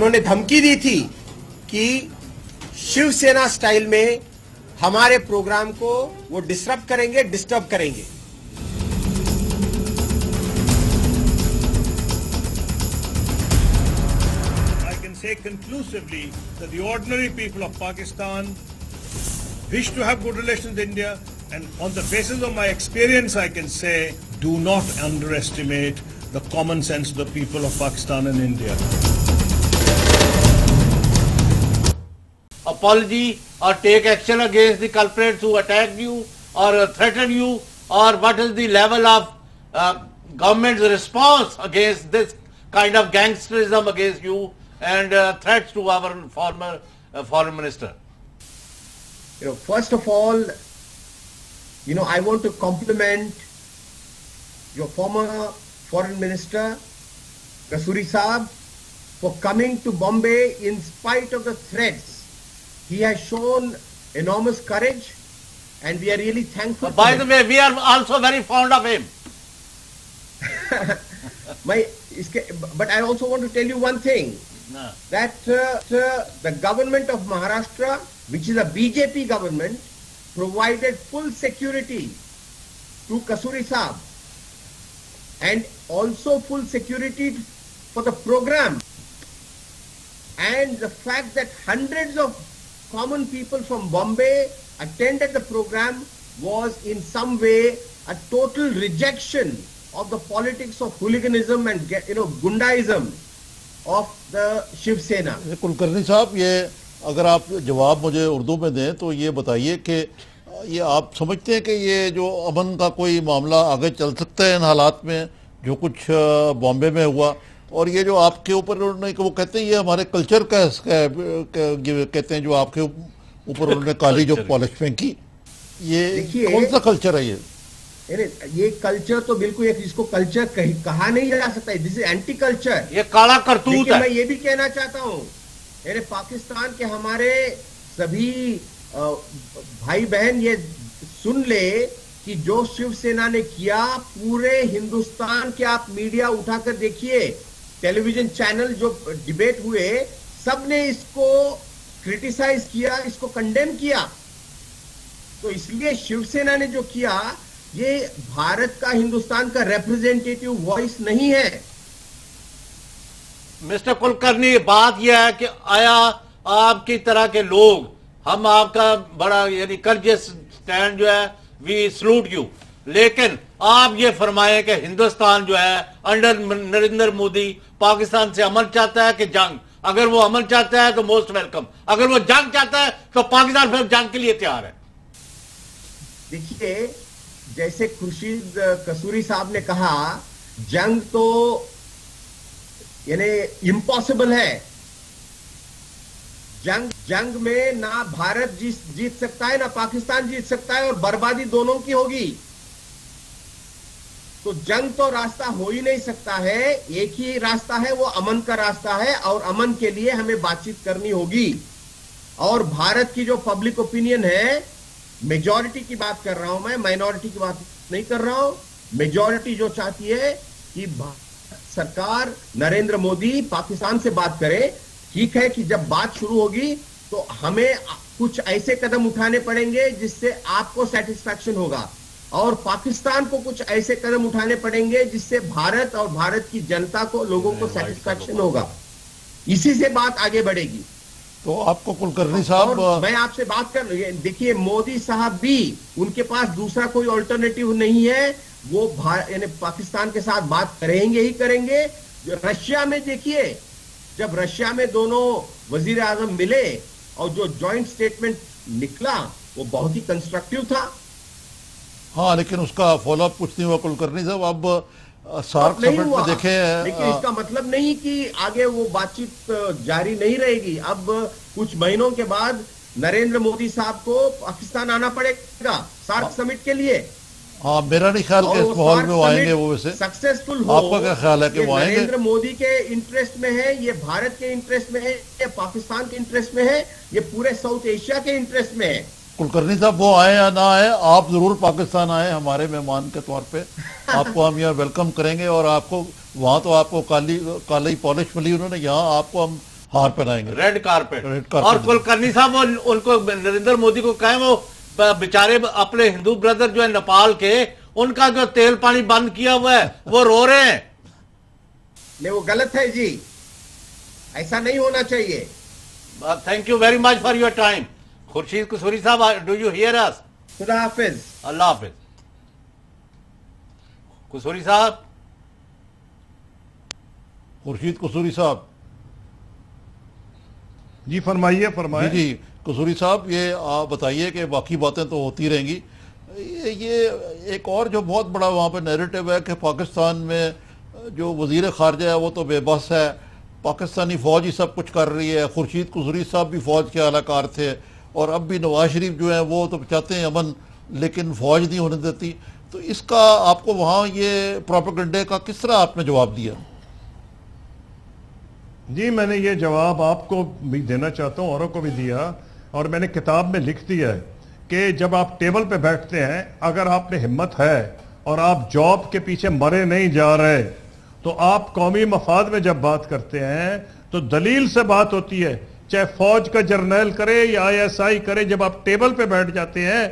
انہوں نے دھمکی دی تھی کہ شیو سینا سٹائل میں ہمارے پروگرام کو وہ ڈسٹرب کریں گے, ڈسٹرب کریں گے. Say conclusively that the ordinary people of Pakistan wish to have good relations with India, and on the basis of my experience I can say, do not underestimate the common sense of the people of Pakistan and India. Apology or take action against the culprits who attacked you or threatened you, or what is the level of government's response against this kind of gangsterism against you and threats to our former foreign minister? First of all, I want to compliment your former foreign minister, Kasuri Saab, for coming to Bombay in spite of the threats. He has shown enormous courage, and we are really thankful. By the way, we are also very fond of him. But I also want to tell you one thing. No. That the government of Maharashtra, which is a BJP government, provided full security to Kasuri Saab and also full security for the program. And the fact that hundreds of common people from Bombay attended the program was in some way a total rejection of the politics of hooliganism and Gundaism of the Shiv Sena. Kulkarni صاحب, یہ اگر آپ جواب مجھے اردو میں دیں تو یہ بتائیے کہ یہ آپ سمجھتے ہیں کہ یہ جو امن کا کوئی معاملہ آگے چل سکتا ہے ان حالات میں جو کچھ بامبے میں ہوا, اور یہ جو آپ کے اوپر انہوں نے, وہ کہتے ہیں یہ ہمارے کلچر کا کہتے ہیں جو آپ کے اوپر انہوں نے کالی جو پالش پھینکی, یہ کون سا کلچر ہے؟ یہ کلچر تو بالکل جس کو کلچر کہا نہیں جا سکتا ہے, دس از اینٹی کلچر, یہ کالا کرتوت ہے. میں یہ بھی کہنا چاہتا ہوں, پاکستان کے ہمارے سبھی بھائی بہن یہ سن لے کہ جو شیو سینا نے کیا, پورے ہندوستان کے آپ میڈیا اٹھا کر دیکھیے, ٹیلی ویژن چینل جو ڈیبیٹ ہوئے, سب نے اس کو کرٹیسائز کیا, اس کو کنڈیم کیا. تو اس لیے شیو سینا نے جو کیا, یہ بھارت کا, ہندوستان کا ریپرزینٹیٹیو وائس نہیں ہے. مسٹر کلکرنی, بات یہ ہے کہ آیا آپ کی طرح کے لوگ, ہم آپ کا بڑا کرجس سٹینڈ جو ہے, وی سلوٹ یو, لیکن آپ یہ فرمائیں کہ ہندوستان جو ہے انڈر نریندر مودی پاکستان سے امن چاہتا ہے کہ جنگ؟ اگر وہ امن چاہتا ہے تو موسٹ ویلکم, اگر وہ جنگ چاہتا ہے تو پاکستان پھر جنگ کے لیے تیار ہے. دیکھیے, جیسے خورشید کسوری صاحب نے کہا, جنگ تو امپاسبل ہے. جنگ میں نہ بھارت جیت سکتا ہے, نہ پاکستان جیت سکتا ہے, اور بربادی دونوں کی ہوگی. تو جنگ تو راستہ ہو ہی نہیں سکتا ہے. ایک ہی راستہ ہے, وہ امن کا راستہ ہے, اور امن کے لیے ہمیں بات چیت کرنی ہوگی. اور بھارت کی جو پبلک اوپینین ہے, میجورٹی کی بات کر رہا ہوں میں, مائنورٹی کی بات نہیں کر رہا ہوں, میجورٹی جو چاہتی ہے کہ سرکار نریندر مودی پاکستان سے بات کرے. ٹھیک ہے کہ جب بات شروع ہوگی تو ہمیں کچھ ایسے قدم اٹھانے پڑیں گے جس سے آپ کو سیٹسفیکشن ہوگا, اور پاکستان کو کچھ ایسے قدم اٹھانے پڑیں گے جس سے بھارت اور بھارت کی جنتا کو, لوگوں کو سیٹسفیکشن ہوگا. اسی سے بات آگے بڑھے گی. تو آپ کو کلکرنی صاحب, میں آپ سے بات کر, دیکھیے مودی صاحب بھی, ان کے پاس دوسرا کوئی آلٹرنیٹیو نہیں ہے. وہ پاکستان کے ساتھ بات کریں گے ہی کریں گے. رشیا میں دیکھیے, جب رشیا میں دونوں وزیر اعظم ملے اور جو جوائنٹ سٹیٹمنٹ نکلا وہ بہت ہی کنسٹرکٹیو تھا. ہاں, لیکن اس کا فالو اپ کچھ نہیں ہوا کلکرنی صاحب. اب سارک سمٹ میں دیکھیں, لیکن اس کا مطلب نہیں کہ آگے وہ بات چیت جاری نہیں رہے گی. اب کچھ مہینوں کے بعد نریندر مودی صاحب کو پاکستان آنا پڑے گا سارک سمٹ کے لیے. ہاں, میرا نہیں خیال کہ اس ماحول میں وہ آئیں گے. وہ ویسے سکسیسفل ہو, آپ کا کیا خیال ہے کہ وہ آئیں گے؟ نریندر مودی کے انٹرسٹ میں ہے, یہ بھارت کے انٹرسٹ میں ہے, یہ پاکستان کے انٹرسٹ میں ہے, یہ پورے ساؤتھ ایشیا کے انٹرسٹ میں ہے. کلکرنی صاحب, وہ آئیں یا نہ آئیں, آپ ضرور پاکستان آئیں ہمارے مہمان کے طور پہ. آپ کو ہم یہاں ویلکم کریں گے, اور آپ کو وہاں تو آپ کو کالی پالش ملی انہوں نے, یہاں آپ کو ہار پہنائیں گے، ریڈ کارپیٹ. Red carpet. اور کلکرنی صاحب وہ ان کو نریندر مودی کو کہیں وہ بیچارے اپنے ہندو بردر جو ہے نیپال کے، ان کا جو تیل پانی بند کیا ہوا ہے وہ رو رہے ہیں. نہیں وہ غلط ہے جی، ایسا نہیں ہونا چاہیے. Thank you very much for your time. Khurshid Kasuri صاحب، ڈو یو ہیئر اس؟ خدا حافظ. اللہ حافظ. قصوری صاحب. خورشید قصوری صاحب. جی فرمائیے فرمائیے. جی قصوری صاحب، یہ آپ بتائیے کہ باقی باتیں تو ہوتی رہیں گی، یہ ایک اور جو بہت بڑا وہاں پہ نیریٹو ہے کہ پاکستان میں جو وزیر خارجہ ہے وہ تو بے بس ہے، پاکستانی فوج ہی سب کچھ کر رہی ہے. خورشید قصوری صاحب بھی فوج کے اعلی کار تھے، اور اب بھی نواز شریف جو ہیں وہ تو چاہتے ہیں امن، لیکن فوج نہیں ہونے دیتی. تو اس کا آپ کو وہاں یہ پروپیگنڈے کا کس طرح آپ نے جواب دیا؟ جی میں نے یہ جواب آپ کو بھی دینا چاہتا ہوں، اوروں کو بھی دیا، اور میں نے کتاب میں لکھ دیا ہے کہ جب آپ ٹیبل پہ بیٹھتے ہیں، اگر آپ نے ہمت ہے اور آپ جاب کے پیچھے مرے نہیں جا رہے، تو آپ قومی مفاد میں جب بات کرتے ہیں تو دلیل سے بات ہوتی ہے. چاہے فوج کا جرنیل کرے یا ISI کرے، جب آپ ٹیبل پہ بیٹھ جاتے ہیں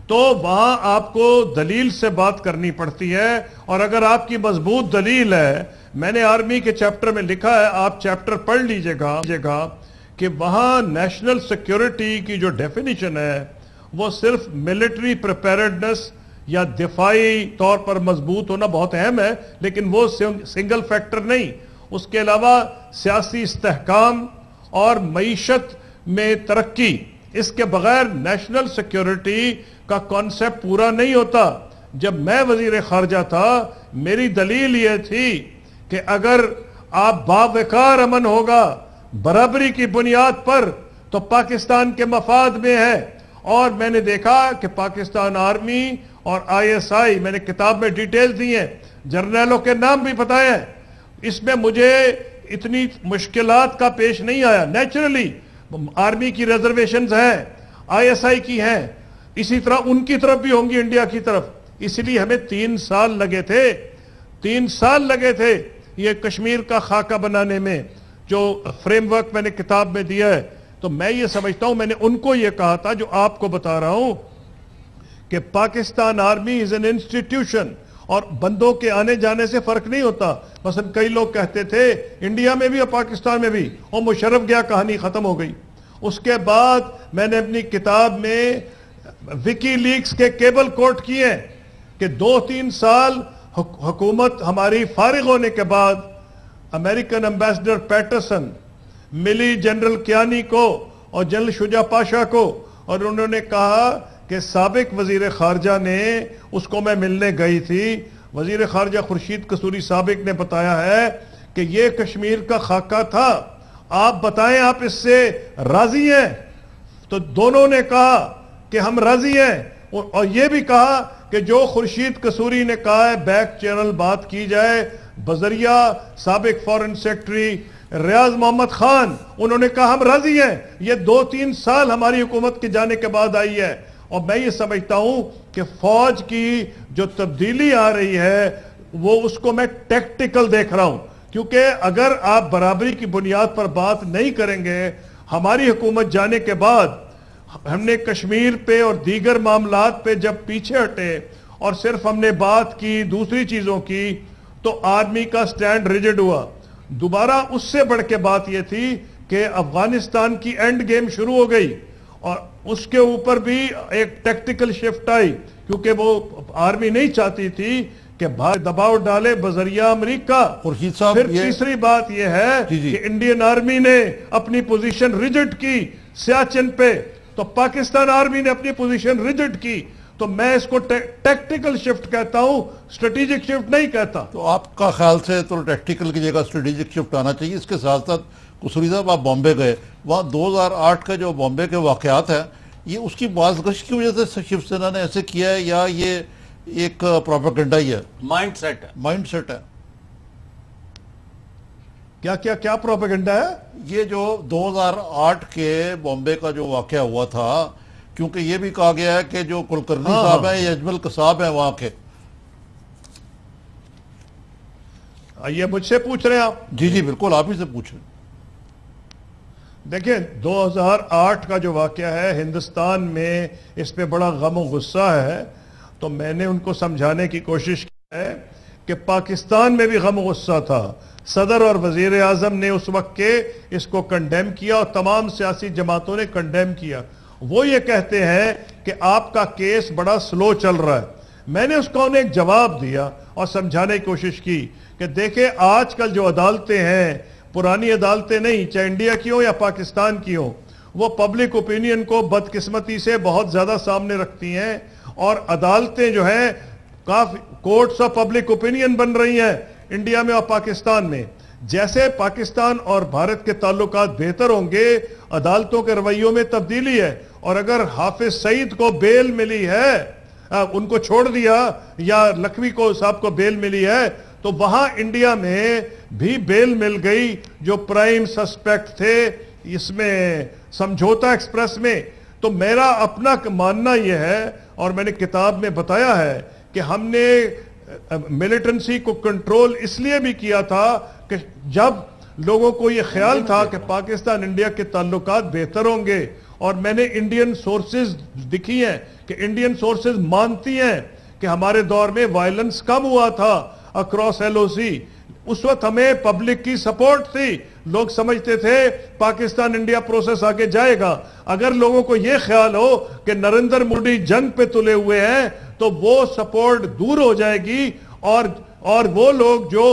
تو وہاں آپ کو دلیل سے بات کرنی پڑتی ہے. اور اگر آپ کی مضبوط دلیل ہے، میں نے آرمی کے چیپٹر میں لکھا ہے، آپ چیپٹر پڑھ لیجئے گا کہ وہاں نیشنل سیکیورٹی کی جو ڈیفینیشن ہے وہ صرف ملٹری پریپیرڈنس یا دفاعی طور پر مضبوط ہونا بہت اہم ہے، لیکن وہ سنگل فیکٹر نہیں. اس کے علاوہ سیاسی استحکام اور معیشت میں ترقی، اس کے بغیر نیشنل سیکیورٹی کا کانسیپٹ پورا نہیں ہوتا. جب میں وزیر خارجہ تھا، میری دلیل یہ تھی کہ اگر آپ باوقار امن ہوگا برابری کی بنیاد پر تو پاکستان کے مفاد میں ہے. اور میں نے دیکھا کہ پاکستان آرمی اور ISI، میں نے کتاب میں ڈیٹیل دی ہیں، جرنیلوں کے نام بھی بتائے ہیں، اس میں مجھے اتنی مشکلات کا پیش نہیں آیا. نیچرلی آرمی کی ریزرویشنز ہیں، ISI کی ہیں، اسی طرح ان کی طرف بھی ہوں گی انڈیا کی طرف. اس لیے ہمیں 3 سال لگے تھے یہ کشمیر کا خاکہ بنانے میں، جو فریم ورک میں نے کتاب میں دیا ہے. تو میں یہ سمجھتا ہوں، میں نے ان کو یہ کہا تھا جو آپ کو بتا رہا ہوں، کہ Pakistan army is an institution, اور بندوں کے آنے جانے سے فرق نہیں ہوتا. مثلا کئی لوگ کہتے تھے انڈیا میں بھی اور پاکستان میں بھی، اور مشرف گیا کہانی ختم ہو گئی. اس کے بعد میں نے اپنی کتاب میں وکی لیکس کے کیبل کوٹ کیے کہ 2-3 سال حکومت ہماری فارغ ہونے کے بعد امریکن امبیسڈر پیٹرسن ملی جنرل کیانی کو اور جنرل شجاع پاشا کو، اور انہوں نے کہا کہ سابق وزیر خارجہ نے، اس کو میں ملنے گئی تھی، وزیر خارجہ خورشید قصوری سابق نے بتایا ہے کہ یہ کشمیر کا خاکہ تھا، آپ بتائیں آپ اس سے راضی ہیں؟ تو دونوں نے کہا کہ ہم راضی ہیں، اور یہ بھی کہا کہ جو خورشید قصوری نے کہا ہے بیک چینل بات کی جائے، بذریعہ سابق فارن سیکرٹری ریاض محمد خان، انہوں نے کہا ہم راضی ہیں. یہ 2-3 سال ہماری حکومت کے جانے کے بعد آئی ہے. اور میں یہ سمجھتا ہوں کہ فوج کی جو تبدیلی آ رہی ہے وہ اس کو میں ٹیکٹیکل دیکھ رہا ہوں، کیونکہ اگر آپ برابری کی بنیاد پر بات نہیں کریں گے، ہماری حکومت جانے کے بعد ہم نے کشمیر پہ اور دیگر معاملات پہ جب پیچھے ہٹے اور صرف ہم نے بات کی دوسری چیزوں کی، تو آرمی کا سٹینڈ ریجڈ ہوا. دوبارہ اس سے بڑھ کے بات یہ تھی کہ افغانستان کی اینڈ گیم شروع ہو گئی، اور اس کے اوپر بھی ایک ٹیکٹیکل شفٹ آئی، کیونکہ وہ آرمی نہیں چاہتی تھی کہ دباؤ ڈالے بذریعہ امریکہ. خورشید صاحب، پھر تیسری بات یہ ہے کہ انڈین آرمی نے اپنی پوزیشن ریجڈ کی سیاچن پہ، تو پاکستان آرمی نے اپنی پوزیشن ریجڈ کی. تو میں اس کو ٹیکٹیکل شفٹ کہتا ہوں، اسٹریٹجک شفٹ نہیں کہتا. تو آپ کا خیال سے تو ٹیکٹیکل کی جگہ اسٹریٹجک شفٹ آنا چاہیے. اس کے ساتھ ساتھ قصوری صاحب آپ بامبے گئے، وہاں 2008 کے جو بامبے کے واقعات ہیں، یہ اس کی بازگشت کی وجہ سے شیو سینا نے ایسے کیا ہے یا یہ ایک پروپیگنڈا ہی ہے؟ مائنڈ سیٹ ہے. کیا پروپیگنڈا ہے؟ یہ جو 2008 کے بامبے کا جو واقعہ ہوا تھا، کیونکہ یہ بھی کہا گیا ہے کہ جو کلکرنی صاحب ہیں، یہ اجمل قصاب ہیں وہاں کے. یہ مجھ سے پوچھ رہے ہیں آپ؟ جی بالکل، آپ ہی سے پوچھیں. دیکھیں 2008 کا جو واقعہ ہے ہندوستان میں، اس پہ بڑا غم و غصہ ہے، تو میں نے ان کو سمجھانے کی کوشش کی ہے کہ پاکستان میں بھی غم و غصہ تھا. صدر اور وزیر اعظم نے اس وقت کے اس کو کنڈیم کیا اور تمام سیاسی جماعتوں نے کنڈیم کیا. وہ یہ کہتے ہیں کہ آپ کا کیس بڑا سلو چل رہا ہے. میں نے اس کو انہیں ایک جواب دیا اور سمجھانے کی کوشش کی کہ دیکھیں آج کل جو عدالتیں ہیں، پرانی عدالتیں نہیں، چاہے انڈیا کی ہوں یا پاکستان کی ہوں، وہ پبلک اوپینین کو بدقسمتی سے بہت زیادہ سامنے رکھتی ہیں، اور عدالتیں جو ہیں کافی کورٹس آف پبلک اوپینین بن رہی ہیں انڈیا میں اور پاکستان میں. جیسے پاکستان اور بھارت کے تعلقات بہتر ہوں گے، عدالتوں کے رویوں میں تبدیلی ہے. اور اگر حافظ سعید کو بیل ملی ہے، ان کو چھوڑ دیا، یا لکھوی کو صاحب کو بیل ملی ہے، تو وہاں انڈیا میں بھی بیل مل گئی جو پرائم سسپیکٹ تھے اس میں سمجھوتا ایکسپریس میں. تو میرا اپنا ماننا یہ ہے، اور میں نے کتاب میں بتایا ہے، کہ ہم نے ملیٹنسی کو کنٹرول اس لیے بھی کیا تھا کہ جب لوگوں کو یہ خیال تھا کہ پاکستان انڈیا کے تعلقات بہتر ہوں گے، اور میں نے انڈین سورسز دکھی ہیں کہ انڈین سورسز مانتی ہیں کہ ہمارے دور میں وائلنس کم ہوا تھا اکراس ایل او سی. اس وقت ہمیں پبلک کی سپورٹ تھی، لوگ سمجھتے تھے پاکستان انڈیا پروسیس آگے جائے گا. اگر لوگوں کو یہ خیال ہو کہ نریندر مودی جنگ پہ تلے ہوئے ہیں تو وہ سپورٹ دور ہو جائے گی، اور وہ لوگ جو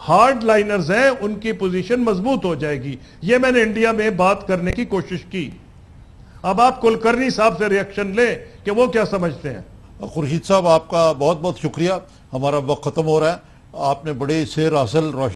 ہارڈ لائنرز ہیں ان کی پوزیشن مضبوط ہو جائے گی. یہ میں نے انڈیا میں بات کرنے کی کوشش کی. اب آپ کلکرنی صاحب سے ریاکشن لیں کہ وہ کیا سمجھتے ہیں. خورشید صاحب آپ کا بہت بہت شکریہ. ہمارا وقت ختم ہو رہا ہے. آپ نے بڑے سیر حاصل روشن